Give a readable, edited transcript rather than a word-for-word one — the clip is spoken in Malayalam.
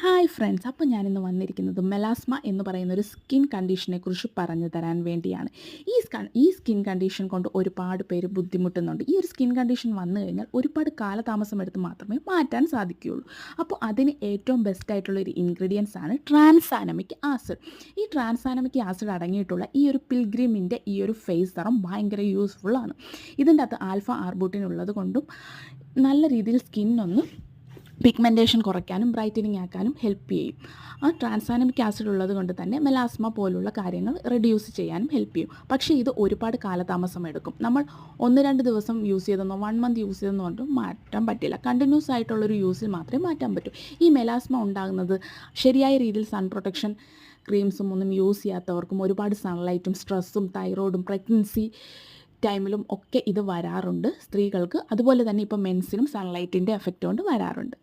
ഹായ് ഫ്രണ്ട്സ്, അപ്പോൾ ഞാനിന്ന് വന്നിരിക്കുന്നത് മെലാസ്മ എന്ന് പറയുന്ന ഒരു സ്കിൻ കണ്ടീഷനെക്കുറിച്ച് പറഞ്ഞു തരാൻ വേണ്ടിയാണ്. ഈ സ്കിൻ കണ്ടീഷൻ കൊണ്ട് ഒരുപാട് പേര് ബുദ്ധിമുട്ടുന്നുണ്ട്. ഈ ഒരു സ്കിൻ കണ്ടീഷൻ വന്നു കഴിഞ്ഞാൽ ഒരുപാട് കാലതാമസം എടുത്ത് മാത്രമേ മാറ്റാൻ സാധിക്കുകയുള്ളൂ. അപ്പോൾ അതിന് ഏറ്റവും ബെസ്റ്റ് ആയിട്ടുള്ള ഒരു ഇൻഗ്രീഡിയൻസ് ആണ് ട്രാൻസാനമിക് ആസിഡ്. ഈ ട്രാൻസാനമിക് ആസിഡ് അടങ്ങിയിട്ടുള്ള ഈ ഒരു പിൽഗ്രിമിൻ്റെ ഈ ഒരു ഫേസ് സെറം ഭയങ്കര യൂസ്ഫുള്ളാണ്. ഇതിൻ്റെ അകത്ത് ആൽഫ ആർബൂട്ടിൻ ഉള്ളത് കൊണ്ടും നല്ല രീതിയിൽ സ്കിന്നൊന്ന് പിഗ്മെൻറ്റേഷൻ കുറയ്ക്കാനും ബ്രൈറ്റനിങ് ആക്കാനും ഹെൽപ്പ് ചെയ്യും. ആ ട്രാൻസാനമിക് ആസിഡ് ഉള്ളത് കൊണ്ട് തന്നെ മെലാസ്മ പോലുള്ള കാര്യങ്ങൾ റെഡ്യൂസ് ചെയ്യാനും ഹെൽപ്പ് ചെയ്യും. പക്ഷേ ഇത് ഒരുപാട് കാലതാമസം എടുക്കും. നമ്മൾ 1-2 ദിവസം യൂസ് ചെയ്തെന്നോ 1 മന്ത് യൂസ് ചെയ്തെന്നോ കൊണ്ട് മാറ്റാൻ പറ്റില്ല. കണ്ടിന്യൂസ് ആയിട്ടുള്ളൊരു യൂസിൽ മാത്രമേ മാറ്റാൻ പറ്റൂ. ഈ മെലാസ്മ ഉണ്ടാകുന്നത് ശരിയായ രീതിയിൽ സൺ പ്രൊട്ടക്ഷൻ ക്രീംസും ഒന്നും യൂസ് ചെയ്യാത്തവർക്കും ഒരുപാട് സൺലൈറ്റും സ്ട്രെസ്സും തൈറോയിഡും പ്രഗ്നൻസി ടൈമിലും ഒക്കെ ഇത് വരാറുണ്ട് സ്ത്രീകൾക്ക്. അതുപോലെ തന്നെ ഇപ്പോൾ മെൻസിനും സൺലൈറ്റിൻ്റെ എഫക്റ്റ് കൊണ്ട് വരാറുണ്ട്.